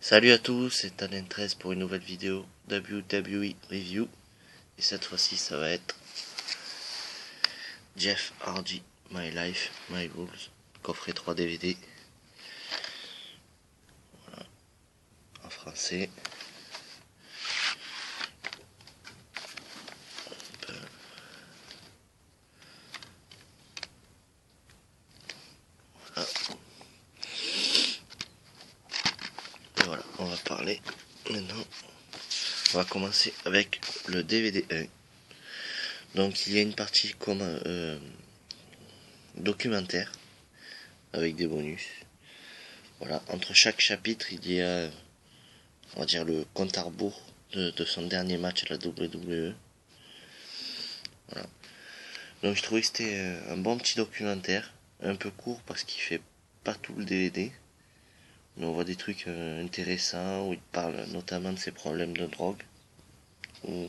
Salut à tous, c'est Alain13 pour une nouvelle vidéo WWE Review. Et cette fois-ci, ça va être Jeff Hardy, My Life, My Rules, coffret 3 DVD. Voilà, en français. Voilà. Et voilà, on va parler maintenant. On va commencer avec le DVD 1. Donc il y a une partie comme documentaire avec des bonus. Voilà, entre chaque chapitre, il y a, on va dire, le compte à rebours de son dernier match à la WWE. Voilà. Donc je trouvais que c'était un bon petit documentaire, un peu court parce qu'il fait pas tout le DVD, mais on voit des trucs intéressants où il parle notamment de ses problèmes de drogue, où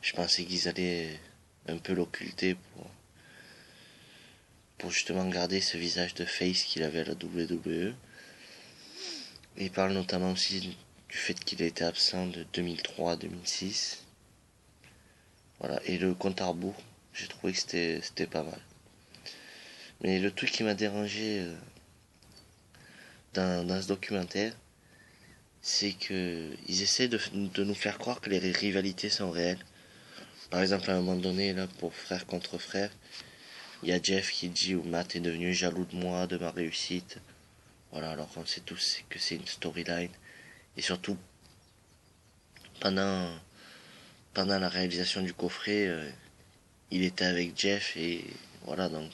je pensais qu'ils allaient un peu l'occulter pour justement garder ce visage de face qu'il avait à la WWE. Et il parle notamment aussi du fait qu'il a été absent de 2003 à 2006. Voilà, et le compte à rebours, j'ai trouvé que c'était pas mal. Mais le truc qui m'a dérangé dans ce documentaire, c'est que ils essaient de nous faire croire que les rivalités sont réelles. Par exemple, à un moment donné, là, pour frère contre frère, il y a Jeff qui dit où Matt est devenu jaloux de moi, de ma réussite. Voilà, alors on sait tous que c'est une storyline. Et surtout, pendant, pendant la réalisation du coffret, il était avec Jeff et voilà, donc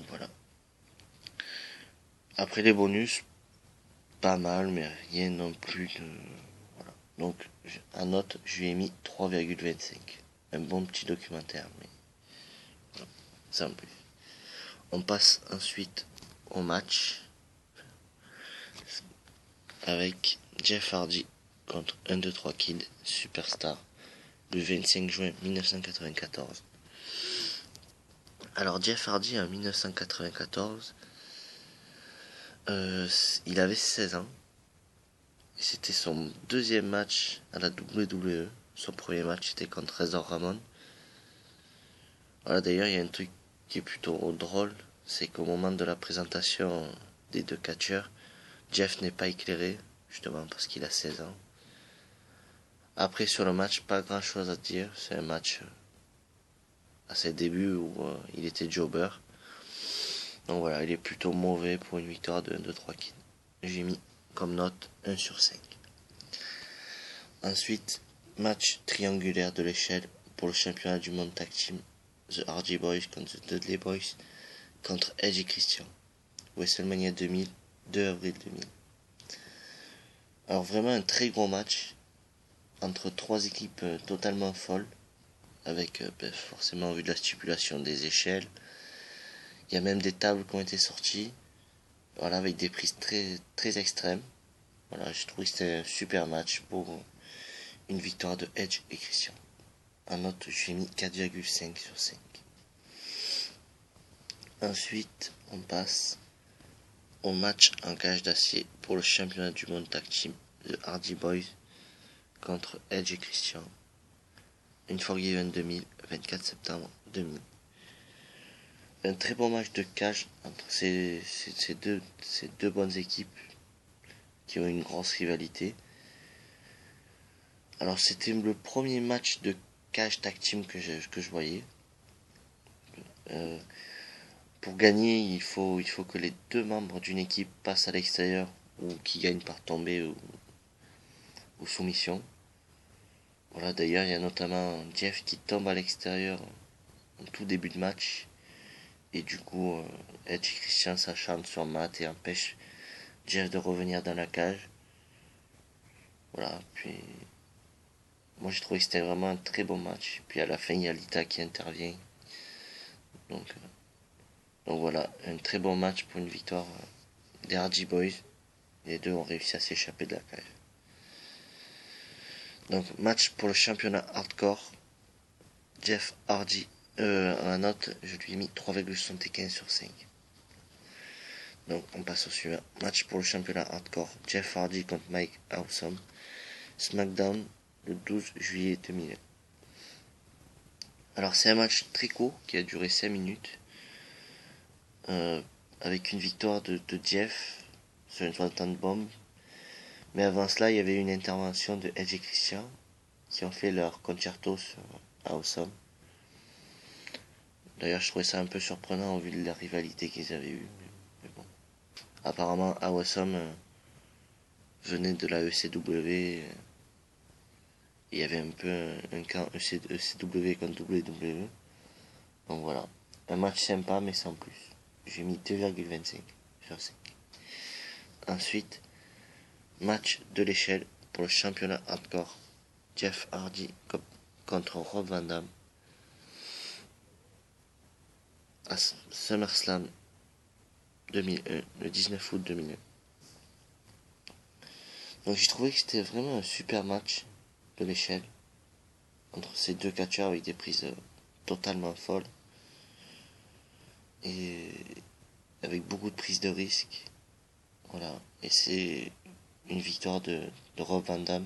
voilà. Après les bonus, pas mal, mais rien non plus de... Voilà. Donc, en note, je lui ai mis 3,25. Un bon petit documentaire, mais voilà, sans plus. On passe ensuite au match avec Jeff Hardy contre 1, 2, 3 Kid Superstar le 25 juin 1994. Alors Jeff Hardy en 1994, il avait 16 ans. C'était son deuxième match à la WWE. Son premier match était contre Razor Ramon. Voilà, d'ailleurs, il y a un truc qui est plutôt drôle, c'est qu'au moment de la présentation des deux catcheurs, Jeff n'est pas éclairé, justement parce qu'il a 16 ans. Après, sur le match, pas grand chose à dire. C'est un match à ses débuts où il était jobber. Donc voilà, il est plutôt mauvais pour une victoire de 1-2-3 kills. J'ai mis comme note 1 sur 5. Ensuite, match triangulaire de l'échelle pour le championnat du monde tag team. The Hardy Boys contre The Dudley Boys contre Edge et Christian. WrestleMania 2000, 2 avril 2000. Alors vraiment un très gros match entre trois équipes totalement folles, avec forcément vu de la stipulation des échelles. Il y a même des tables qui ont été sorties, voilà, avec des prises très, très extrêmes. Voilà, j'ai trouvé que c'était un super match pour une victoire de Edge et Christian. En note, j'ai mis 4,5 sur 5. Ensuite, on passe au match en cage d'acier pour le championnat du monde tag team, The Hardy Boys contre Edge et Christian. Unforgiven 2000, 24 septembre 2000. Un très bon match de cage entre ces deux bonnes équipes qui ont une grosse rivalité. Alors c'était le premier match de cage tag team que je voyais. Pour gagner, il faut que les deux membres d'une équipe passent à l'extérieur ou qui gagnent par tombée ou soumission. Voilà, d'ailleurs, il y a notamment Jeff qui tombe à l'extérieur en tout début de match. Et du coup, Edge et Christian s'acharnent sur Matt et empêchent Jeff de revenir dans la cage. Voilà, puis moi j'ai trouvé que c'était vraiment un très bon match. Puis à la fin, il y a Lita qui intervient. Donc, donc voilà, un très bon match pour une victoire des Hardy Boys. Les deux ont réussi à s'échapper de la cage. Donc match pour le championnat hardcore. Jeff Hardy, en note, je lui ai mis 3,75 sur 5. Donc on passe au suivant. Match pour le championnat hardcore. Jeff Hardy contre Mike Awesome. SmackDown le 12 juillet 2000. Alors c'est un match très court qui a duré 5 minutes. Avec une victoire de Jeff sur une soixantaine de bombes. Mais avant cela, il y avait une intervention de Edge et Christian qui ont fait leur concerto sur Awesome. D'ailleurs, je trouvais ça un peu surprenant au vu de la rivalité qu'ils avaient eue. Mais bon. Apparemment, Awesome venait de la ECW. Il y avait un peu un camp ECW contre WWE. Donc voilà. Un match sympa, mais sans plus. J'ai mis 2,25 sur 5. Ensuite, match de l'échelle pour le championnat hardcore. Jeff Hardy contre Rob Van Dam à SummerSlam 2001, le 19 août 2001. Donc j'ai trouvé que c'était vraiment un super match de l'échelle entre ces deux catcheurs avec des prises totalement folles et avec beaucoup de prises de risque. Voilà, et c'est une victoire de Rob Van Dam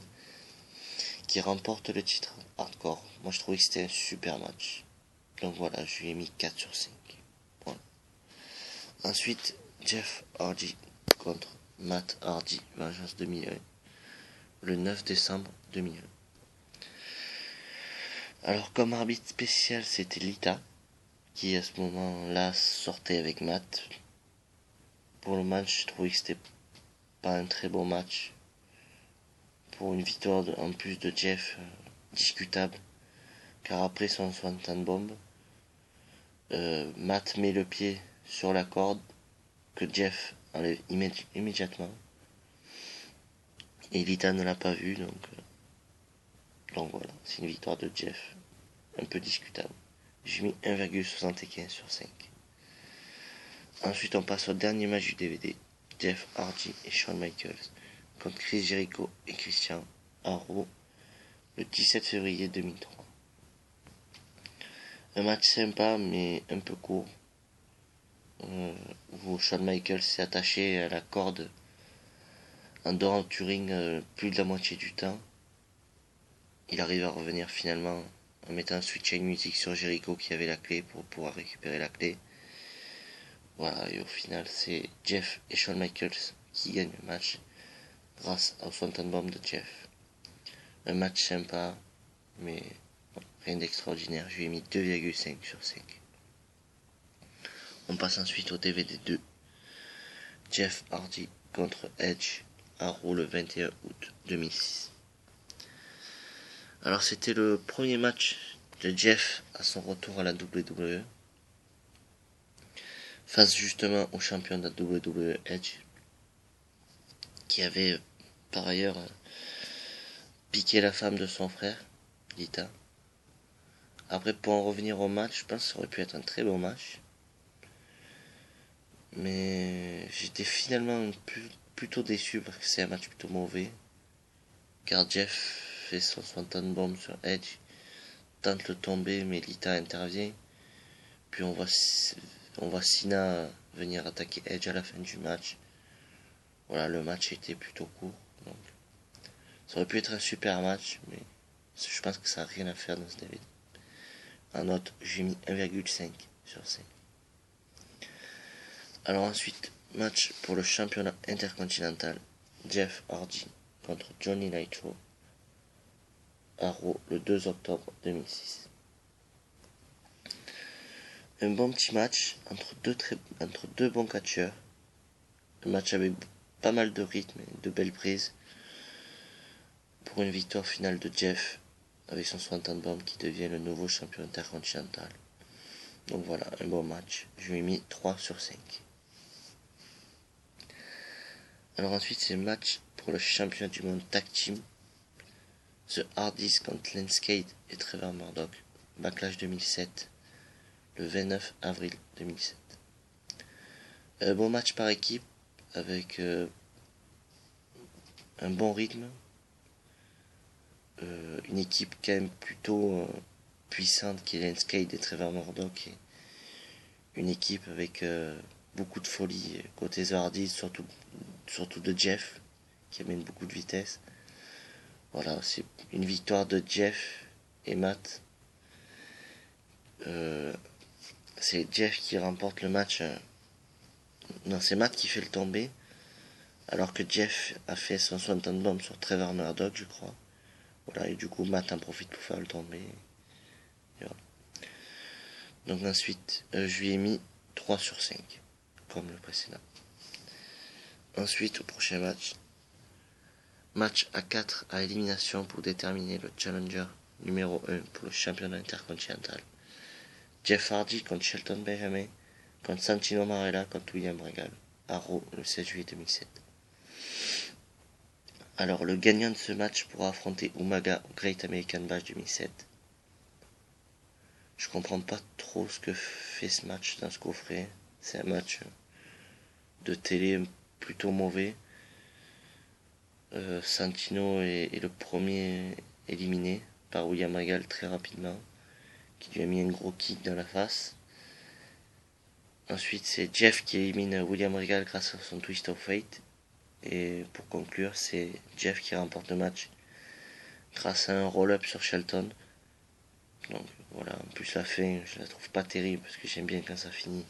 qui remporte le titre hardcore. Moi je trouvais que c'était un super match. Donc voilà, je lui ai mis 4 sur 5. Voilà. Ensuite, Jeff Hardy contre Matt Hardy, Vengeance 2001, le 9 décembre 2001. Alors comme arbitre spécial, c'était Lita, qui à ce moment-là sortait avec Matt. Pour le match, je trouvais que c'était pas un très bon match. Pour une victoire en plus de Jeff, discutable, car après son Swanton Bomb, Matt met le pied sur la corde que Jeff enlève immédiatement. Et Lita ne l'a pas vu, donc voilà, c'est une victoire de Jeff, un peu discutable. J'ai mis 1,75 sur 5. Ensuite, on passe au dernier match du DVD. Jeff Hardy et Shawn Michaels contre Chris Jericho et Christian à Raw le 17 février 2003. Un match sympa mais un peu court, où Shawn Michaels s'est attaché à la corde en dehors du ring plus de la moitié du temps. Il arrive à revenir finalement en mettant un switching music sur Jericho qui avait la clé pour pouvoir récupérer la clé. Voilà, et au final, c'est Jeff et Shawn Michaels qui gagnent le match grâce au Swanton Bomb de Jeff. Un match sympa, mais rien d'extraordinaire. Je lui ai mis 2,5 sur 5. On passe ensuite au DVD 2. Jeff Hardy contre Edge à Raw le 21 août 2006. Alors c'était le premier match de Jeff à son retour à la WWE, face justement au champion de la WWE Edge, qui avait par ailleurs piqué la femme de son frère, Lita. Après, pour en revenir au match, je pense que ça aurait pu être un très bon match. Mais j'étais finalement plutôt déçu parce que c'est un match plutôt mauvais. Car Jeff fait son Swanton Bomb sur Edge, tente le tomber, mais Lita intervient. Puis on voit Cena venir attaquer Edge à la fin du match. Voilà, le match était plutôt court. Donc, ça aurait pu être un super match, mais je pense que ça n'a rien à faire dans ce DVD. En note, j'ai mis 1,5 sur 5. Alors ensuite, match pour le championnat intercontinental. Jeff Hardy contre Johnny Nitro à Raw le 2 octobre 2006. Un bon petit match entre deux bons catcheurs. Un match avec pas mal de rythme et de belles prises. Pour une victoire finale de Jeff avec son Swanton Bomb qui devient le nouveau champion intercontinental. Donc voilà, un bon match. Je lui ai mis 3 sur 5. Alors ensuite, c'est le match pour le championnat du monde tag team. The Hardys contre Lenscade et Trevor Murdoch. Backlash 2007. Le 29 avril 2007. Bon match par équipe avec un bon rythme. Une équipe quand même plutôt puissante qui est Lenscade et Trevor Murdoch. Et une équipe avec beaucoup de folie côté The Hardys, surtout de Jeff, qui amène beaucoup de vitesse. Voilà, c'est une victoire de Jeff et Matt. C'est Jeff qui remporte le match. Non, c'est Matt qui fait le tombé. Alors que Jeff a fait son Swanton Bomb sur Trevor Murdoch, je crois. Voilà, et du coup, Matt en profite pour faire le tombé. Voilà. Donc ensuite, je lui ai mis 3 sur 5, comme le précédent. Ensuite, au prochain match, match à 4 à élimination pour déterminer le challenger numéro 1 pour le championnat intercontinental. Jeff Hardy contre Shelton Benjamin, contre Santino Marella contre William Regal, à Raw le 16 juillet 2007. Alors, le gagnant de ce match pourra affronter Umaga au Great American Bash 2007. Je comprends pas trop ce que fait ce match dans ce coffret. C'est un match de télé plutôt mauvais. Santino est le premier éliminé par William Regal très rapidement, qui lui a mis un gros kick dans la face. Ensuite, c'est Jeff qui élimine William Regal grâce à son Twist of Fate. Et pour conclure, c'est Jeff qui remporte le match grâce à un roll-up sur Shelton. Donc voilà, en plus la fin, je la trouve pas terrible parce que j'aime bien quand ça finit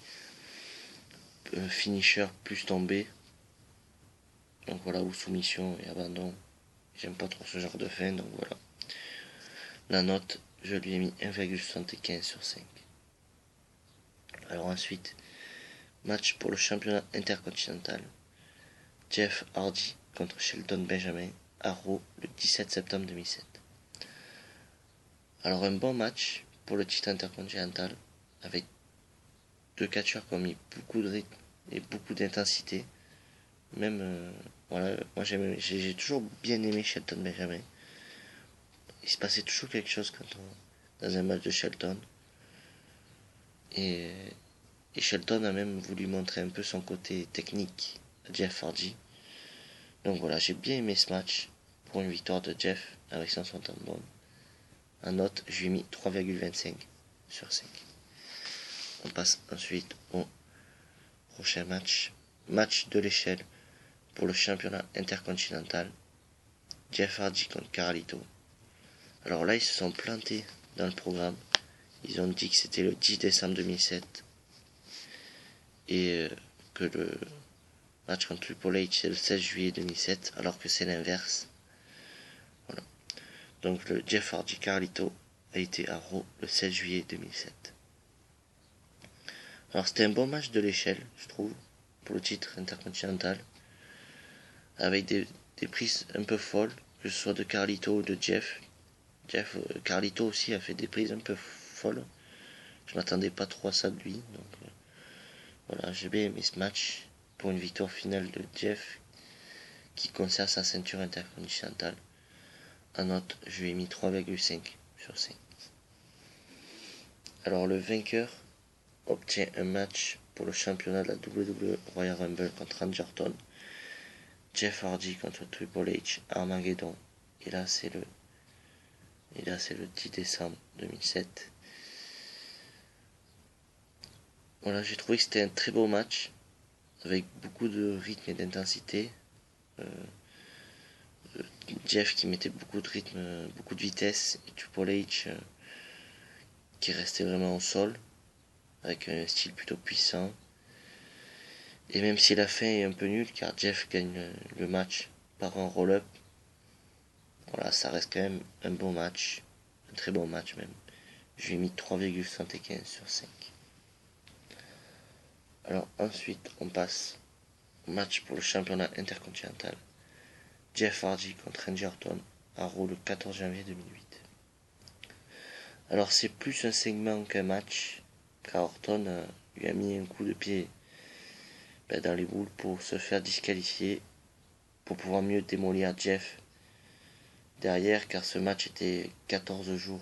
finisher plus tombé. Donc voilà, ou soumission et abandon. J'aime pas trop ce genre de fin, donc voilà. La note, je lui ai mis 1,75 sur 5. Alors ensuite, match pour le championnat intercontinental. Jeff Hardy contre Shelton Benjamin à Raw le 17 septembre 2007. Alors un bon match pour le titre intercontinental avec deux catcheurs qui ont mis beaucoup de rythme et beaucoup d'intensité. Même, voilà, moi j'ai toujours bien aimé Shelton Benjamin. Il se passait toujours quelque chose dans un match de Shelton. Et, et Shelton a même voulu montrer un peu son côté technique à Jeff Hardy. Donc voilà, j'ai bien aimé ce match pour une victoire de Jeff avec son Swanton Bomb. En note, je lui ai mis 3,25 sur 5. On passe ensuite au prochain match. Match de l'échelle pour le championnat intercontinental. Jeff Hardy contre Carlito. Alors là, ils se sont plantés dans le programme. Ils ont dit que c'était le 10 décembre 2007 et que le match contre Triple H c'est le 16 juillet 2007, alors que c'est l'inverse. Voilà. Donc le Jeff Hardy Carlito a été à Raw le 16 juillet 2007. Alors c'était un bon match de l'échelle, je trouve, pour le titre intercontinental, avec des prises un peu folles, que ce soit de Carlito ou de Jeff. Carlito aussi a fait des prises un peu folles. Je m'attendais pas trop à ça de lui, donc voilà, j'ai bien aimé ce match pour une victoire finale de Jeff qui conserve sa ceinture intercontinentale. En note, je lui ai mis 3,5 sur 5. Alors le vainqueur obtient un match pour le championnat de la WWE Royal Rumble contre Randy Orton, Jeff Hardy contre Triple H Armageddon. Et là c'est le 10 décembre 2007. Voilà, j'ai trouvé que c'était un très beau match avec beaucoup de rythme et d'intensité. Jeff qui mettait beaucoup de rythme, beaucoup de vitesse, et Triple H qui restait vraiment au sol avec un style plutôt puissant. Et même si la fin est un peu nulle car Jeff gagne le match par un roll-up, voilà, ça reste quand même un bon match, un très bon match même. Je lui ai mis 3,75 sur 5. Alors ensuite on passe au match pour le championnat intercontinental. Jeff Hardy contre Randy Orton à Raw le 14 janvier 2008. Alors c'est plus un segment qu'un match, car Orton lui a mis un coup de pied dans les boules pour se faire disqualifier, pour pouvoir mieux démolir Jeff derrière, car ce match était 14 jours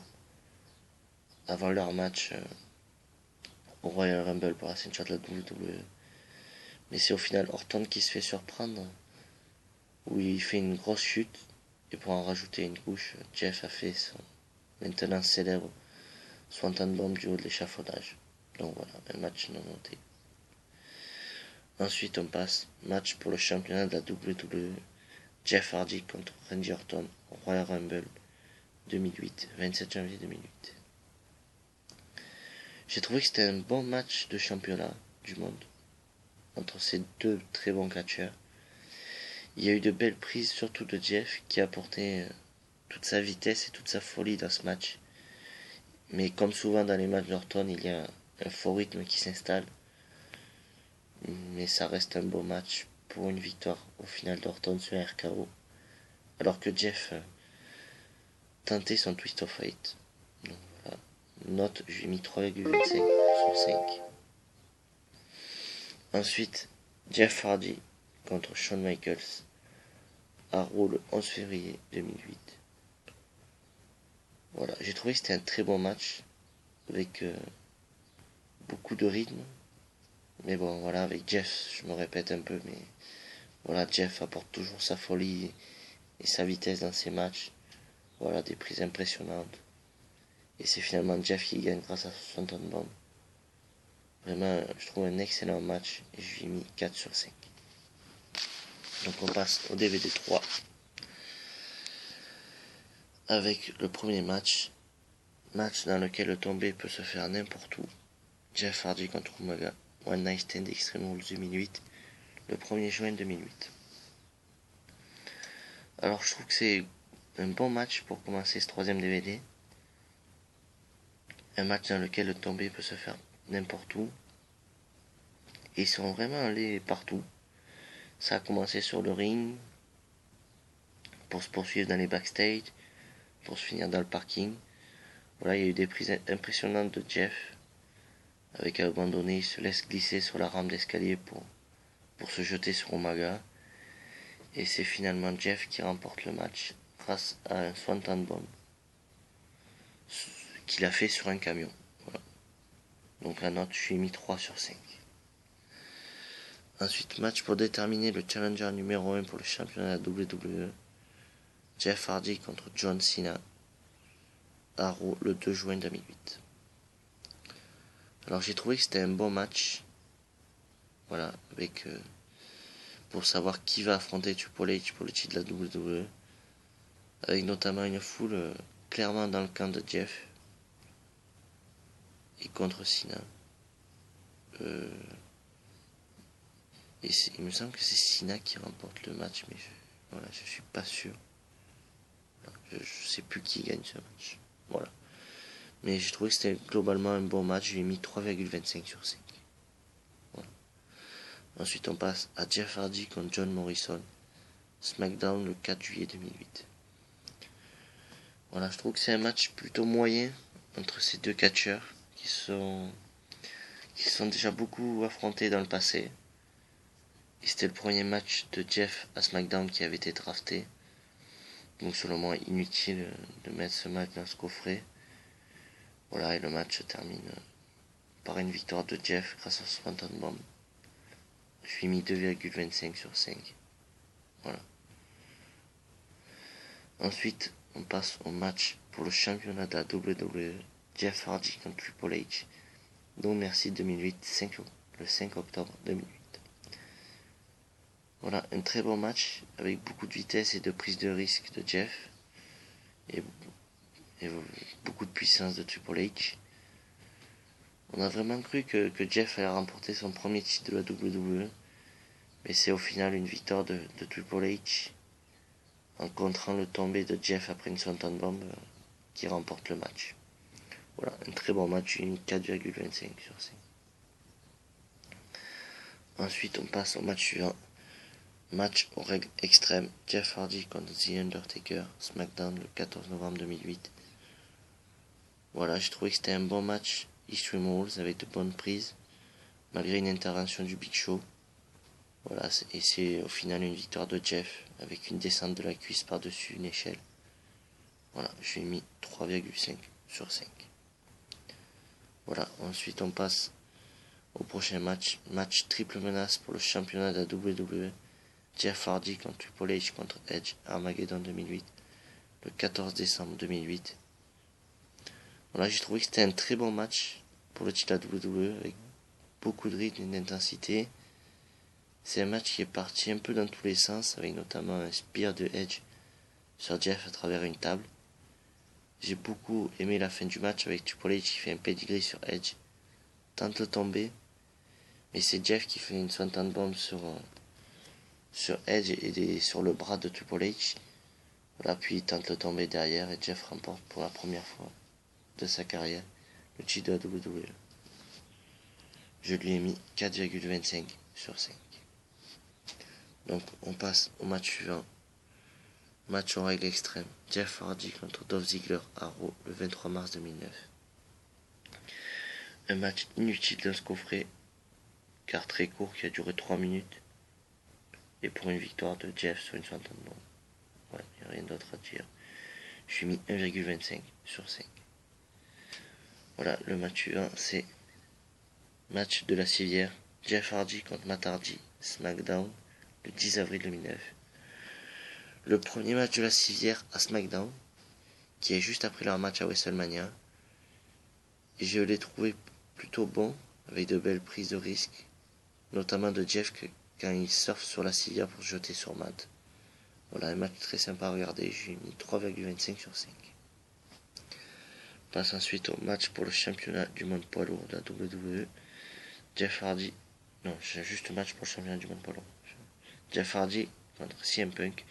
avant leur match au Royal Rumble pour la ceinture de la WWE. Mais c'est au final Orton qui se fait surprendre, où il fait une grosse chute, et pour en rajouter une couche, Jeff a fait son maintenant célèbre Swanton Bomb du haut de l'échafaudage. Donc voilà, un match non noté. Ensuite, on passe match pour le championnat de la WWE. Jeff Hardy contre Randy Orton au Royal Rumble 2008, 27 janvier 2008. J'ai trouvé que c'était un bon match de championnat du monde entre ces deux très bons catcheurs. Il y a eu de belles prises, surtout de Jeff, qui a apporté toute sa vitesse et toute sa folie dans ce match. Mais comme souvent dans les matchs d'Orton, il y a un faux rythme qui s'installe. Mais ça reste un beau match pour une victoire au final d'Orton sur RKO. Alors que Jeff tentait son Twist of Fate. Donc voilà. Note, j'ai mis 3,25 sur 5. Ensuite, Jeff Hardy contre Shawn Michaels à Raw le 11 février 2008. Voilà, j'ai trouvé que c'était un très bon match avec beaucoup de rythme. Mais bon, voilà, avec Jeff, je me répète un peu, mais voilà, Jeff apporte toujours sa folie et sa vitesse dans ses matchs. Voilà, des prises impressionnantes. Et c'est finalement Jeff qui gagne grâce à son Swanton Bomb. Vraiment, je trouve un excellent match et je lui ai mis 4 sur 5. Donc on passe au DVD 3 avec le premier match dans lequel le tombé peut se faire n'importe où. Jeff Hardy contre Umaga, One Night Stand Extreme Rules 2008, le 1er juin 2008. Alors je trouve que c'est un bon match pour commencer ce troisième DVD. Un match dans lequel le tombé peut se faire n'importe où. Et ils sont vraiment allés partout. Ça a commencé sur le ring, pour se poursuivre dans les backstage, pour se finir dans le parking. Voilà, il y a eu des prises impressionnantes de Jeff, avec à un moment donné, il se laisse glisser sur la rampe d'escalier pour se jeter sur Umaga. Et c'est finalement Jeff qui remporte le match grâce à un Swanton Bomb qu'il a fait sur un camion. Voilà. Donc la note, je suis mis 3 sur 5. Ensuite, match pour déterminer le challenger numéro 1 pour le championnat WWE. Jeff Hardy contre John Cena à Raw le 2 juin 2008. Alors j'ai trouvé que c'était un bon match. Voilà, avec pour savoir qui va affronter Triple H pour le titre de la WWE. Avec notamment une foule clairement dans le camp de Jeff. Et contre Cena. Et il me semble que c'est Cena qui remporte le match, mais je suis pas sûr. Je sais plus qui gagne ce match. Voilà. Mais j'ai trouvé que c'était globalement un bon match. J'ai mis 3,25 sur 5. Voilà. Ensuite, on passe à Jeff Hardy contre John Morrison. SmackDown le 4 juillet 2008. Voilà, je trouve que c'est un match plutôt moyen entre ces deux catcheurs qui sont déjà beaucoup affrontés dans le passé. Et c'était le premier match de Jeff à SmackDown qui avait été drafté. Donc selon moi, inutile de mettre ce match dans ce coffret. Voilà, et le match se termine par une victoire de Jeff grâce à son Swanton Bomb. Je lui ai mis 2,25 sur 5. Voilà. Ensuite, on passe au match pour le championnat de la WWE. Jeff Hardy contre Triple H. Donc merci 2008, le 5 octobre 2008. Voilà, un très bon match avec beaucoup de vitesse et de prise de risque de Jeff. Et beaucoup de puissance de Triple H. On a vraiment cru que Jeff allait remporter son premier titre de la WWE. Mais c'est au final une victoire de Triple H en contrant le tombé de Jeff après une Swanton Bomb qui remporte le match. Voilà, un très bon match, une 4,25 sur 5. Ensuite, on passe au match suivant. Match aux règles extrêmes. Jeff Hardy contre The Undertaker, SmackDown le 14 novembre 2008. Voilà, j'ai trouvé que c'était un bon match Extreme Rules avec de bonnes prises, malgré une intervention du Big Show. Voilà, et c'est au final une victoire de Jeff avec une descente de la cuisse par-dessus une échelle. Voilà, j'ai mis 3,5 sur 5. Voilà, ensuite on passe au prochain match. Match triple menace pour le championnat de la WWE. Jeff Hardy contre Triple H contre Edge, Armageddon 2008, le 14 décembre 2008. Voilà, j'ai trouvé que c'était un très bon match pour le titre de la WWE avec beaucoup de rythme et d'intensité. C'est un match qui est parti un peu dans tous les sens, avec notamment un spear de Edge sur Jeff à travers une table. J'ai beaucoup aimé la fin du match avec Triple H qui fait un pedigree sur Edge, tente le tomber, mais c'est Jeff qui fait une swanton bomb sur Edge et sur le bras de Triple H. Voilà, puis il tente le tomber derrière et Jeff remporte pour la première fois de sa carrière le titre de la WWE. Je lui ai mis 4,25 sur 5. Donc on passe au match suivant. Match en règle extrême. Jeff Hardy contre Dolph Ziggler à Raw le 23 mars 2009. Un match inutile dans ce coffret, car très court qui a duré 3 minutes. Et pour une victoire de Jeff sur une centaine de bombes. Ouais, il n'y a rien d'autre à dire. Je suis mis 1,25 sur 5. Voilà, le match suivant, c'est match de la civière. Jeff Hardy contre Matt Hardy, SmackDown, le 10 avril 2009. Le premier match de la civière à SmackDown, qui est juste après leur match à WrestleMania. Et je l'ai trouvé plutôt bon, avec de belles prises de risque, notamment de Jeff quand il surfe sur la civière pour se jeter sur Matt. Voilà, un match très sympa à regarder, j'ai mis 3,25 sur 5. On passe ensuite au match pour le championnat du monde poids lourd de la WWE. Jeff Hardy, non, j'ai juste un match pour le championnat du monde poids lourd. Jeff Hardy contre CM Punk,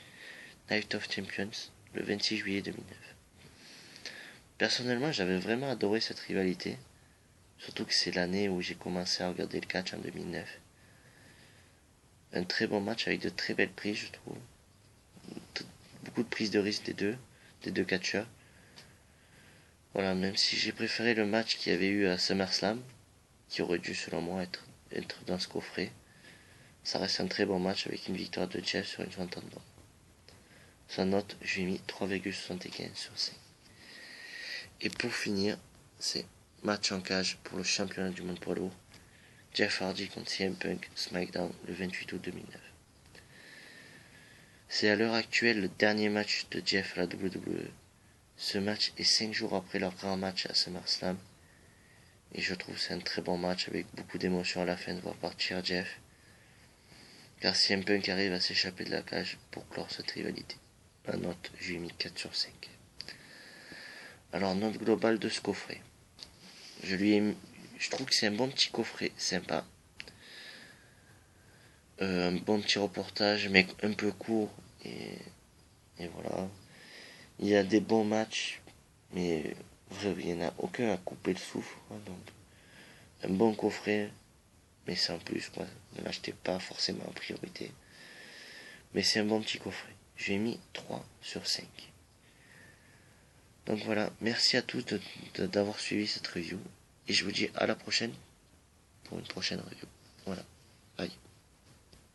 Night of Champions, le 26 juillet 2009. Personnellement, j'avais vraiment adoré cette rivalité, surtout que c'est l'année où j'ai commencé à regarder le catch en 2009. Un très bon match avec de très belles prises, je trouve. Beaucoup de prises de risque des deux catcheurs. Voilà, même si j'ai préféré le match qu'il y avait eu à SummerSlam, qui aurait dû selon moi être dans ce coffret, ça reste un très bon match avec une victoire de Jeff sur une centaine de. Sa note, je lui ai mis 3,75 sur 5. Et pour finir, c'est match en cage pour le championnat du monde poids lourd. Jeff Hardy contre CM Punk, SmackDown, le 28 août 2009. C'est à l'heure actuelle le dernier match de Jeff à la WWE. Ce match est 5 jours après leur grand match à SummerSlam. Et je trouve que c'est un très bon match avec beaucoup d'émotion à la fin de voir partir Jeff. Car CM Punk arrive à s'échapper de la cage pour clore cette rivalité. La note, je lui ai mis 4 sur 5. Alors, note globale de ce coffret. Je trouve que c'est un bon petit coffret, sympa. Un bon petit reportage, mais un peu court. Et voilà. Il y a des bons matchs, mais il n'y en a aucun à couper le souffle. Donc, un bon coffret, mais sans plus. Ne l'achetez pas forcément en priorité. Mais c'est un bon petit coffret. J'ai mis 3 sur 5. Donc voilà, merci à tous d'avoir suivi cette review. Et je vous dis à la prochaine pour une prochaine review. Voilà, bye.